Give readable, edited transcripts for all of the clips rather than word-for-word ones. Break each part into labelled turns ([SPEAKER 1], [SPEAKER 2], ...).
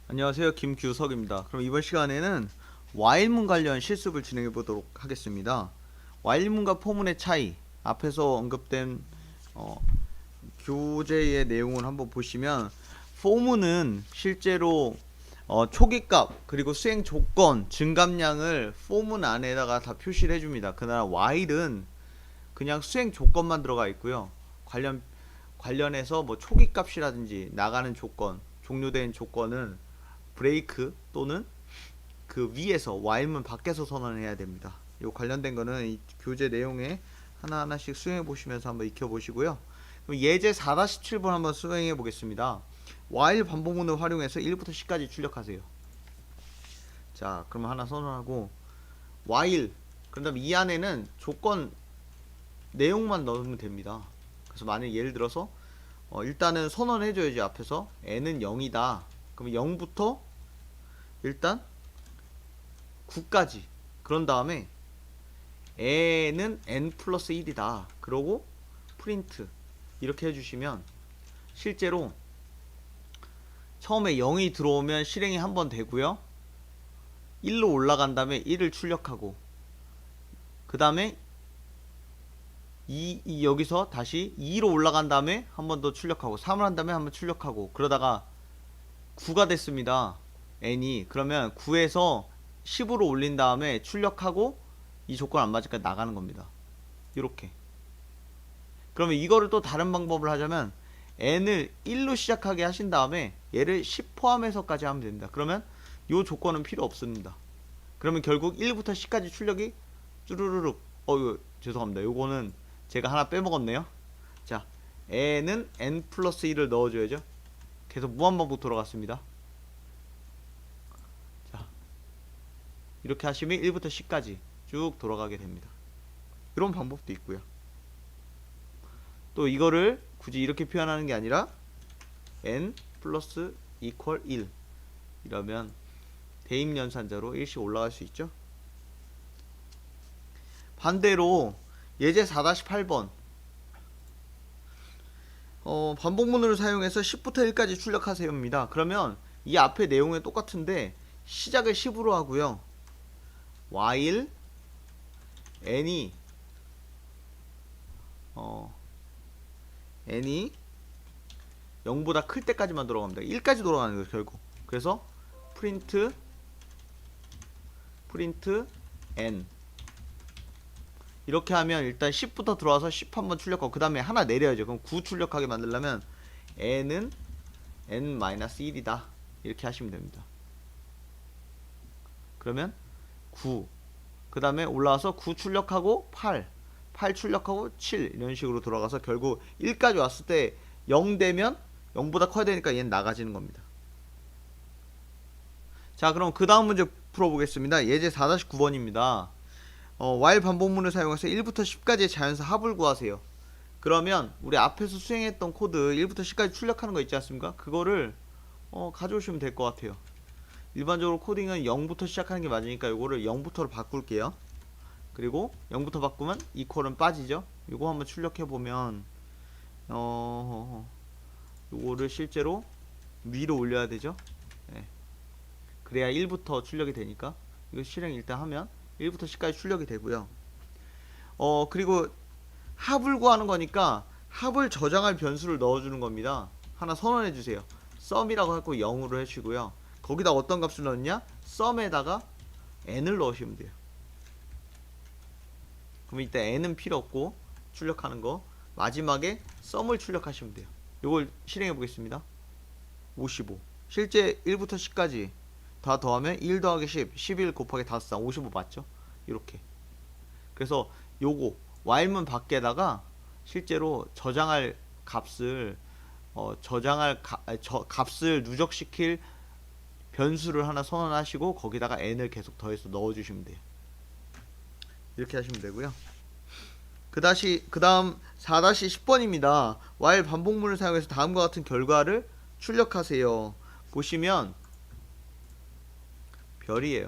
[SPEAKER 1] 안녕하세요, 김규석입니다. 그럼 이번 시간에는 while문 관련 실습을 진행해 보도록 하겠습니다. while문과 for문의 차이, 앞에서 언급된 어, 교재의 내용을 한번 보시면 for문은 실제로 초기값 그리고 수행 조건, 증감량을 for문 안에다가 다 표시를 해줍니다. 그러나 while은 그냥 수행 조건만 들어가 있고요. 관련해서 뭐 초기값이라든지 나가는 조건, 종료된 조건은 브레이크 또는 그 위에서 while문 밖에서 선언해야 됩니다. 이 관련된 거는 이 교재 내용에 하나하나씩 수행해 보시면서 한번 익혀 보시고요. 그럼 예제 4-7번 한번 수행해 보겠습니다. while 반복문을 활용해서 1부터 10까지 출력하세요. 자, 그럼 하나 선언하고 while 그다음 이 안에는 조건 내용만 넣으면 됩니다. 그래서 만약 예를 들어서 일단은 선언해줘야지. 앞에서 n은 0이다. 그럼 0부터 일단 9까지. 그런 다음에 n은 n 플러스 1이다. 그러고 프린트 이렇게 해주시면 실제로 처음에 0이 들어오면 실행이 한 번 되고요. 1로 올라간 다음에 1을 출력하고 그 다음에 여기서 다시 2로 올라간 다음에 한 번 더 출력하고 3을 한 다음에 한 번 출력하고 그러다가 9가 됐습니다. n이. 그러면 9에서 10으로 올린 다음에 출력하고 이 조건 안 맞으니까 나가는 겁니다. 이렇게. 그러면 이거를 또 다른 방법을 하자면 n을 1로 시작하게 하신 다음에 얘를 10 포함해서까지 하면 됩니다. 그러면 이 조건은 필요 없습니다. 그러면 결국 1부터 10까지 출력이 쭈루루룩. 이거 죄송합니다. 요거는 제가 하나 빼먹었네요. 자, n은 n 플러스 1을 넣어줘야죠. 계속 무한반복 돌아갔습니다. 자, 이렇게 하시면 1부터 10까지 쭉 돌아가게 됩니다. 이런 방법도 있고요. 또 이거를 굳이 이렇게 표현하는 게 아니라 n 플러스 이퀄 1 이러면 대입연산자로 일씩 올라갈 수 있죠. 반대로 예제 4-8번 반복문을 사용해서 10부터 1까지 출력하세요입니다. 그러면 이 앞에 내용은 똑같은데 시작을 10으로 하고요. while n이 n이 0보다 클 때까지만 돌아갑니다. 1까지 돌아가는 거예요, 결국. 그래서 프린트 n 이렇게 하면 일단 10부터 들어와서 10 한번 출력하고 그 다음에 하나 내려야죠. 그럼 9 출력하게 만들려면 n은 n-1이다 이렇게 하시면 됩니다. 그러면 9 그 다음에 올라와서 9 출력하고 8 출력하고 7 이런 식으로 돌아가서 결국 1까지 왔을 때 0 되면 0보다 커야 되니까 얘는 나가지는 겁니다. 자, 그럼 그 다음 문제 풀어보겠습니다. 예제 4-9번입니다. while 반복문을 사용해서 1부터 10까지의 자연수 합을 구하세요. 그러면 우리 앞에서 수행했던 코드 1부터 10까지 출력하는 거 있지 않습니까? 그거를 가져오시면 될 것 같아요. 일반적으로 코딩은 0부터 시작하는 게 맞으니까 이거를 0부터로 바꿀게요. 그리고 0부터 바꾸면 이퀄은 빠지죠. 이거 한번 출력해보면 요거를 실제로 위로 올려야 되죠. 네. 그래야 1부터 출력이 되니까 이거 실행 일단 하면 1부터 10까지 출력이 되고요. 그리고 합을 구하는 거니까 합을 저장할 변수를 넣어주는 겁니다. 하나 선언해 주세요. sum이라고 하고 0으로 해주시고요. 거기다 어떤 값을 넣느냐? sum에다가 n을 넣으시면 돼요. 그럼 이때 n은 필요 없고 출력하는 거 마지막에 sum을 출력하시면 돼요. 이걸 실행해 보겠습니다. 55 실제 1부터 10까지 다 더하면 1 더하기 10 11 곱하기 5쌍 55 맞죠? 이렇게. 그래서 요거 while문 밖에다가 실제로 저장할 값을 값을 누적시킬 변수를 하나 선언하시고 거기다가 n을 계속 더해서 넣어주시면 돼요. 이렇게 하시면 되고요. 그 다음 4-10번입니다. while 반복문을 사용해서 다음과 같은 결과를 출력하세요. 보시면 별이에요.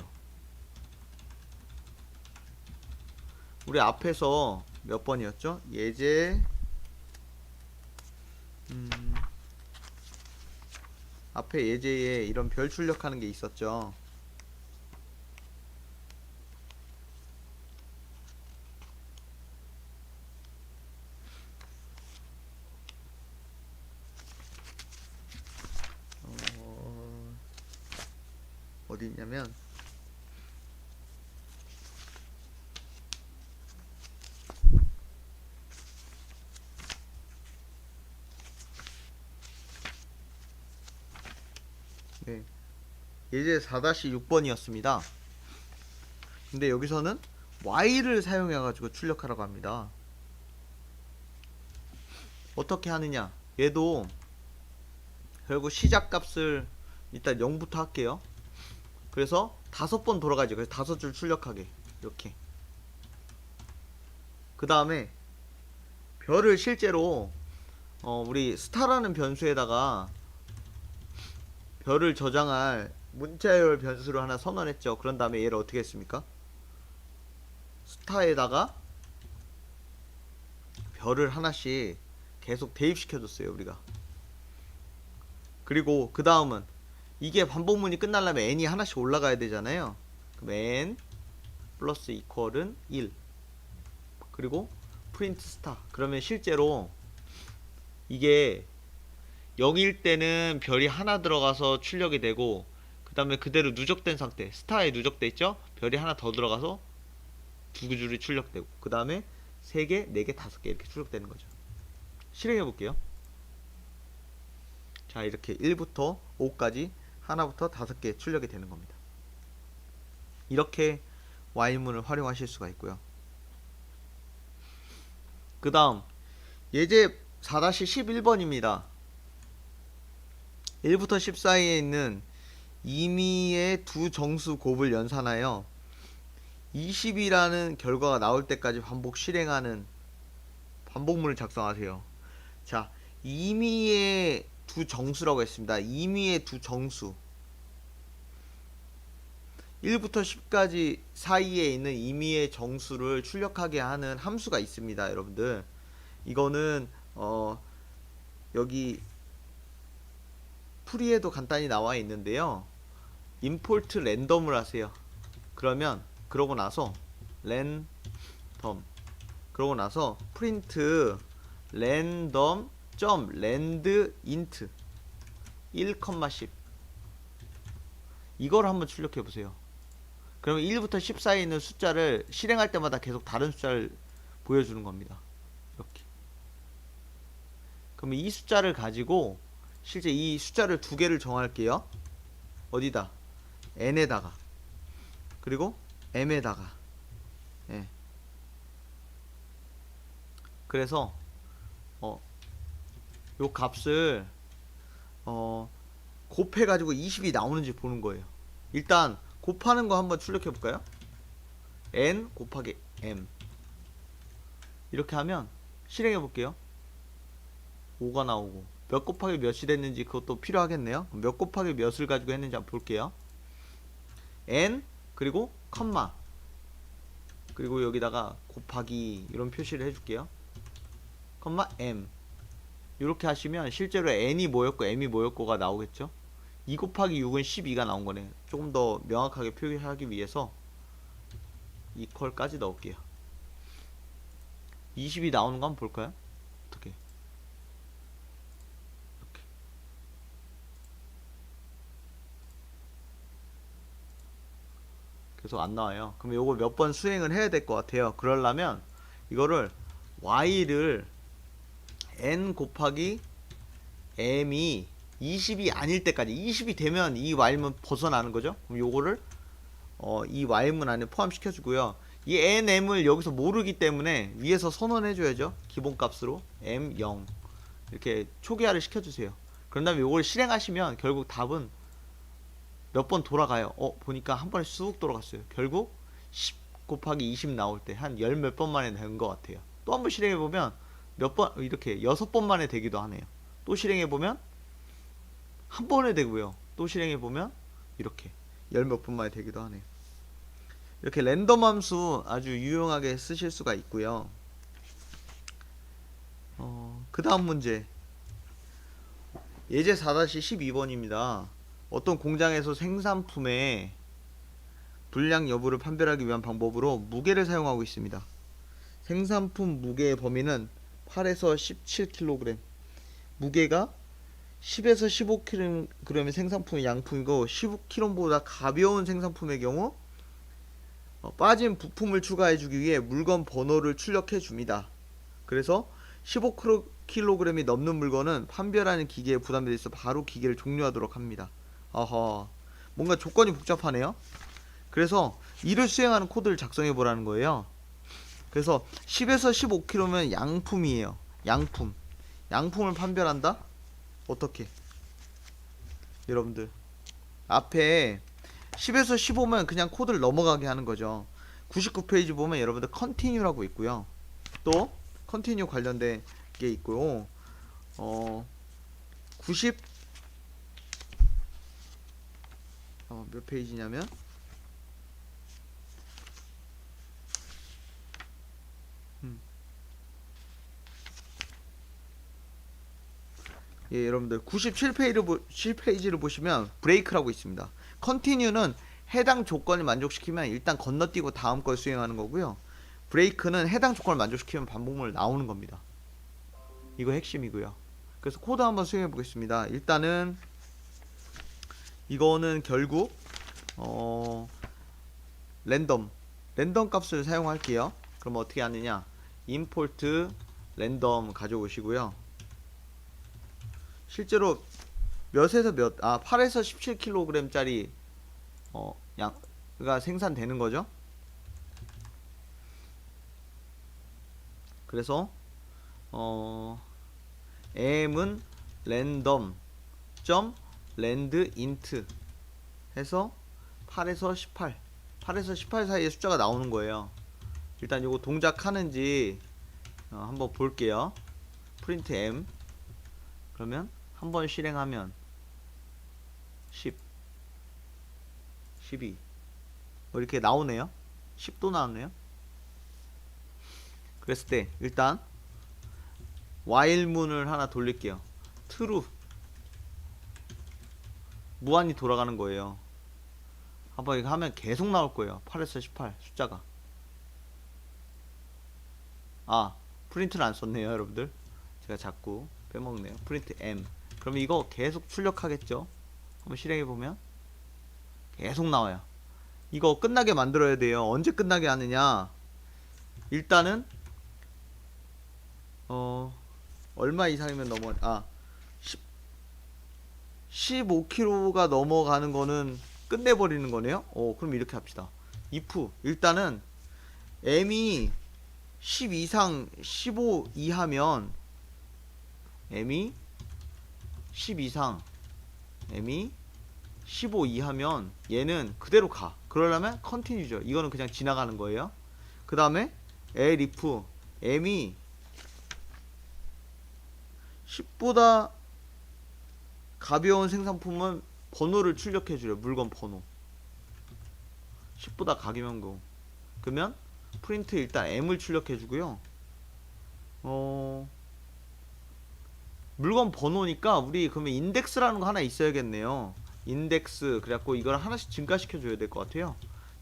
[SPEAKER 1] 우리 앞에서 몇 번이었죠? 예제 앞에 예제에 이런 별 출력하는 게 있었죠. 어디 있냐면 네. 예제 4-6번이었습니다. 근데 여기서는 y를 사용해 가지고 출력하라고 합니다. 어떻게 하느냐? 얘도 결국 시작값을 일단 0부터 할게요. 그래서 5번 돌아가죠. 그래서 5줄 출력하게 이렇게. 그 다음에 별을 실제로 우리 스타라는 변수에다가 별을 저장할 문자열 변수를 하나 선언했죠. 그런 다음에 얘를 어떻게 했습니까? 스타에다가 별을 하나씩 계속 대입시켜 줬어요, 우리가. 그리고 그 다음은 이게 반복문이 끝나려면 n이 하나씩 올라가야 되잖아요. 그럼 n 플러스 이퀄은 1. 그리고 프린트 스타. 그러면 실제로 이게 0일 때는 별이 하나 들어가서 출력이 되고, 그 다음에 그대로 누적된 상태, 스타에 누적돼 있죠? 별이 하나 더 들어가서 2줄이 출력되고, 그 다음에 3개, 4개, 5개 이렇게 출력되는 거죠. 실행해 볼게요. 자, 이렇게 1부터 5까지 하나부터 5개 출력이 되는 겁니다. 이렇게 while문을 활용하실 수가 있고요. 그 다음 예제 4-11번입니다. 1부터 10 사이에 있는 임의의 두 정수 곱을 연산하여 20이라는 결과가 나올 때까지 반복 실행하는 반복문을 작성하세요. 자, 임의의 두 정수라고 했습니다. 임의의 두 정수. 1부터 10까지 사이에 있는 임의의 정수를 출력하게 하는 함수가 있습니다, 여러분들. 이거는 여기 풀이에도 간단히 나와 있는데요. import 랜덤을 하세요. 그러고 나서 랜덤, 그러고 나서 print random land int 1,10 이걸 한번 출력해 보세요. 그러면 1부터 10 사이에 있는 숫자를 실행할 때마다 계속 다른 숫자를 보여주는 겁니다. 이렇게. 그러면 이 숫자를 가지고 실제 이 숫자를 두 개를 정할게요. 어디다? n에다가, 그리고 m에다가. 예. 그래서 요 값을 곱해가지고 20이 나오는지 보는 거예요. 일단 곱하는 거 한번 출력해 볼까요? n 곱하기 m 이렇게 하면 실행해 볼게요. 5가 나오고, 몇 곱하기 몇이 됐는지 그것도 필요하겠네요. 몇 곱하기 몇을 가지고 했는지 한번 볼게요. n 그리고 컴마, 그리고 여기다가 곱하기 이런 표시를 해줄게요. 컴마 m 이렇게 하시면 실제로 n이 뭐였고 m이 뭐였고가 나오겠죠. 2 곱하기 6은 12가 나온 거네. 조금 더 명확하게 표기하기 위해서 이퀄까지 넣을게요. 20이 나오는 거 한번 볼까요? 어떻게? 이렇게. 계속 안 나와요. 그럼 요거 몇 번 수행을 해야 될 것 같아요. 그러려면 이거를 y를 n 곱하기 m이 20이 아닐 때까지, 20이 되면 이 while문 벗어나는 거죠. 그럼 요거를 이 while문 안에 포함시켜 주고요. 이 nm을 여기서 모르기 때문에 위에서 선언해 줘야죠. 기본값으로 m0 이렇게 초기화를 시켜 주세요. 그런 다음에 요걸 실행하시면 결국 답은 몇 번 돌아가요. 보니까 한 번에 쑥 돌아갔어요. 결국 10 곱하기 20 나올 때 한 열 몇 번 만에 된 것 같아요. 또 한 번 실행해 보면 몇 번, 이렇게 6번 만에 되기도 하네요. 또 실행해 보면 한 번에 되고요. 또 실행해 보면 이렇게 열 몇 번 만에 되기도 하네요. 이렇게 랜덤 함수 아주 유용하게 쓰실 수가 있고요. 그 다음 문제 예제 4-12번입니다. 어떤 공장에서 생산품의 불량 여부를 판별하기 위한 방법으로 무게를 사용하고 있습니다. 생산품 무게의 범위는 8에서 17kg, 무게가 10에서 15kg의 생산품의 양품이고 15kg보다 가벼운 생산품의 경우 빠진 부품을 추가해주기 위해 물건 번호를 출력해 줍니다. 그래서 15kg이 넘는 물건은 판별하는 기계에 부담이 돼서 바로 기계를 종료하도록 합니다. 아하, 뭔가 조건이 복잡하네요. 그래서 이를 수행하는 코드를 작성해 보라는 거예요. 그래서 10에서 15kg면 양품이에요. 양품. 양품을 판별한다? 어떻게? 여러분들 앞에 10에서 15면 그냥 코드를 넘어가게 하는 거죠. 99페이지 보면 여러분들 컨티뉴라고 있고요. 또 컨티뉴 관련된 게 있고요. 90 몇 페이지냐면 예, 여러분들 97페이지를 보시면 브레이크라고 있습니다. 컨티뉴는 해당 조건을 만족시키면 일단 건너뛰고 다음 걸 수행하는 거고요. 브레이크는 해당 조건을 만족시키면 반복문을 나오는 겁니다. 이거 핵심이고요. 그래서 코드 한번 수행해 보겠습니다. 일단은 이거는 결국 랜덤 값을 사용할게요. 그럼 어떻게 하느냐, 임포트 랜덤 가져오시고요. 실제로 8에서 17kg 짜리 양가 생산되는 거죠. 그래서 m은 랜덤 점 랜드 인트 해서 8에서 18 사이에 숫자가 나오는 거예요. 일단 이거 동작하는지 한번 볼게요. 프린트 m, 그러면 한번 실행하면 10, 12 이렇게 나오네요. 10도 나왔네요. 그랬을 때 일단 while문을 하나 돌릴게요. true, 무한히 돌아가는 거예요. 한번 이거 하면 계속 나올 거예요. 8에서 18 숫자가. 프린트를 안 썼네요, 여러분들. 제가 자꾸 빼먹네요. 프린트 m. 그러면 이거 계속 출력하겠죠. 한번 실행해보면 계속 나와요. 이거 끝나게 만들어야 돼요. 언제 끝나게 하느냐, 일단은 얼마 이상이면 15kg가 넘어가는 거는 끝내버리는 거네요. 그럼 이렇게 합시다. if 일단은 m이 10 이상 15 이하면 m이 10 이상 m이 15 이하면 얘는 그대로 가. 그러려면 continue죠. 이거는 그냥 지나가는 거예요. 그 다음에 elif m이 10보다 가벼운 생산품은 번호를 출력해줘요. 물건 번호 10보다 가벼운 거. 그러면 프린트 일단 m을 출력해주고요. 물건 번호니까 우리 그러면 인덱스라는 거 하나 있어야겠네요. 인덱스, 그래갖고 이걸 하나씩 증가시켜줘야 될 것 같아요.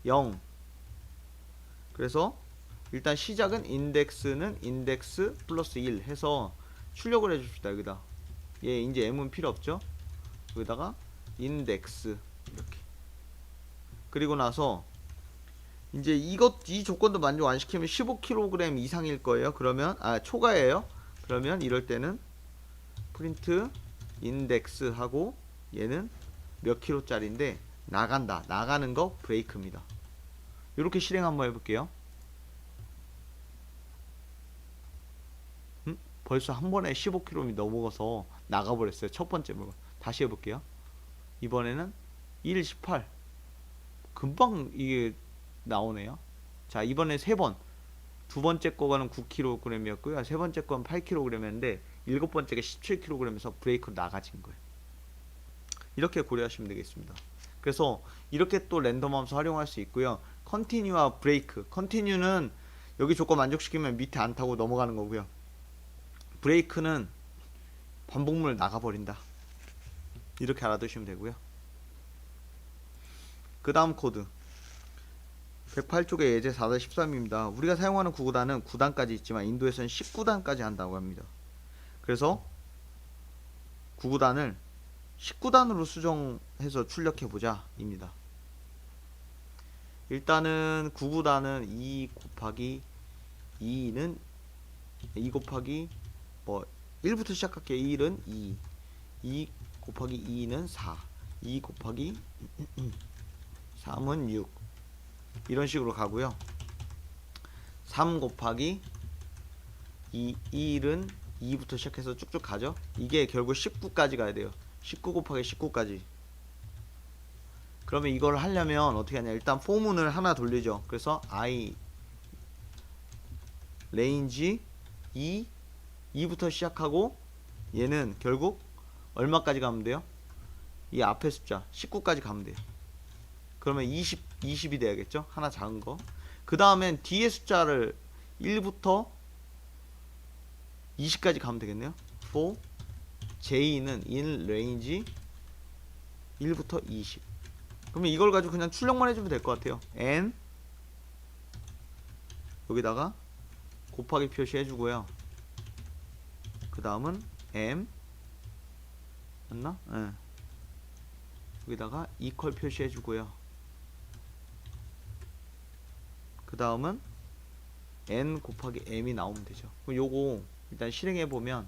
[SPEAKER 1] 0. 그래서 일단 시작은 인덱스는 인덱스 플러스 1 해서 출력을 해줍시다. 여기다 얘 이제 m은 필요 없죠. 여기다가 인덱스 이렇게. 그리고 나서 이제 이 조건도 만족 안 시키면 15kg 이상일 거예요. 그러면 초과예요. 그러면 이럴 때는 프린트 인덱스 하고 얘는 몇 킬로짜리인데 나간다. 나가는 거 브레이크입니다. 이렇게 실행 한번 해볼게요. 벌써 한 번에 15kg이 넘어가서 나가버렸어요. 첫 번째 물건. 다시 해볼게요. 이번에는 1, 18. 금방 이게 나오네요. 자, 이번에 세 번. 두 번째 거는 9kg이었고요. 세 번째 건 8kg인데 일곱 번째가 17kg에서 브레이크로 나가진 거예요. 이렇게 고려하시면 되겠습니다. 그래서 이렇게 또 랜덤 함수 활용할 수 있고요. 컨티뉴와 브레이크. 컨티뉴는 여기 조건 만족시키면 밑에 안 타고 넘어가는 거고요. 브레이크는 반복문을 나가버린다. 이렇게 알아두시면 되고요. 그 다음 코드 108쪽의 예제 4-13입니다. 우리가 사용하는 구구단은 9단까지 있지만 인도에서는 19단까지 한다고 합니다. 그래서 구구단을 19단으로 수정해서 출력해보자 입니다. 일단은 구구단은 2 곱하기 2는 2 곱하기 뭐 1부터 시작할게요. 1은 2 2 곱하기 2는 4 2 곱하기 3은 6 이런 식으로 가고요. 3 곱하기 1은 2부터 시작해서 쭉쭉 가죠. 이게 결국 19까지 가야 돼요. 19 곱하기 19까지. 그러면 이걸 하려면 어떻게 하냐, 일단 포문을 하나 돌리죠. 그래서 I range 2부터 시작하고 얘는 결국 얼마까지 가면 돼요? 이 앞에 숫자 19까지 가면 돼요. 그러면 20이 돼야겠죠? 하나 작은 거. 그 다음엔 뒤에 숫자를 1부터 20까지 가면 되겠네요. for j는 in range 1부터 20. 그러면 이걸 가지고 그냥 출력만 해주면 될 것 같아요. n 여기다가 곱하기 표시해주고요. 그 다음은 m 맞나? 네. 여기다가 equal 표시해주고요. 그 다음은 n 곱하기 m이 나오면 되죠. 그럼 요거 일단 실행해보면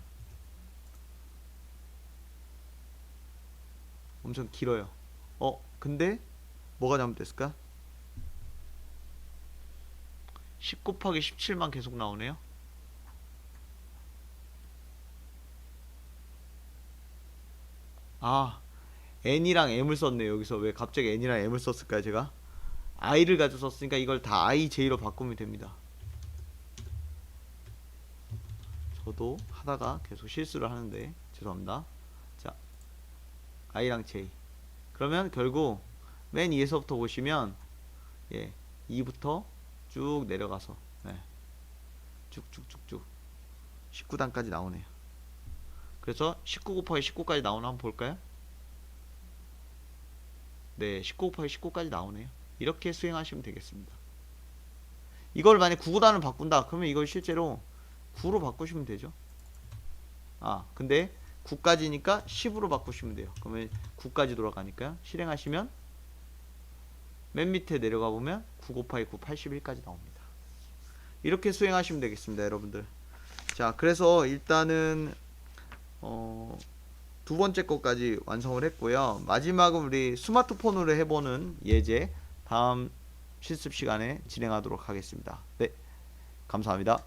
[SPEAKER 1] 엄청 길어요. 근데 뭐가 잘못됐을까? 10 곱하기 17만 계속 나오네요. 아, n이랑 m을 썼네요. 여기서 왜 갑자기 n이랑 m을 썼을까요? 제가 i를 가지고 썼으니까 이걸 다 ij로 바꾸면 됩니다. 저도 하다가 계속 실수를 하는데 죄송합니다. 자, i랑 j. 그러면 결국 맨 위에서부터 보시면 2부터 쭉 내려가서 쭉쭉쭉쭉 19단까지 나오네요. 그래서 19 곱하기 19까지 나오나 한번 볼까요? 네, 19 곱하기 19까지 나오네요. 이렇게 수행하시면 되겠습니다. 이걸 만약 9구단을 바꾼다 그러면 이걸 실제로 9로 바꾸시면 되죠. 근데 9까지니까 10으로 바꾸시면 돼요. 그러면 9까지 돌아가니까요. 실행하시면 맨 밑에 내려가 보면 9 곱하기 9 81까지 나옵니다. 이렇게 수행하시면 되겠습니다, 여러분들. 자, 그래서 일단은 두 번째 것까지 완성을 했고요. 마지막은 우리 스마트폰으로 해보는 예제 다음 실습 시간에 진행하도록 하겠습니다. 네, 감사합니다.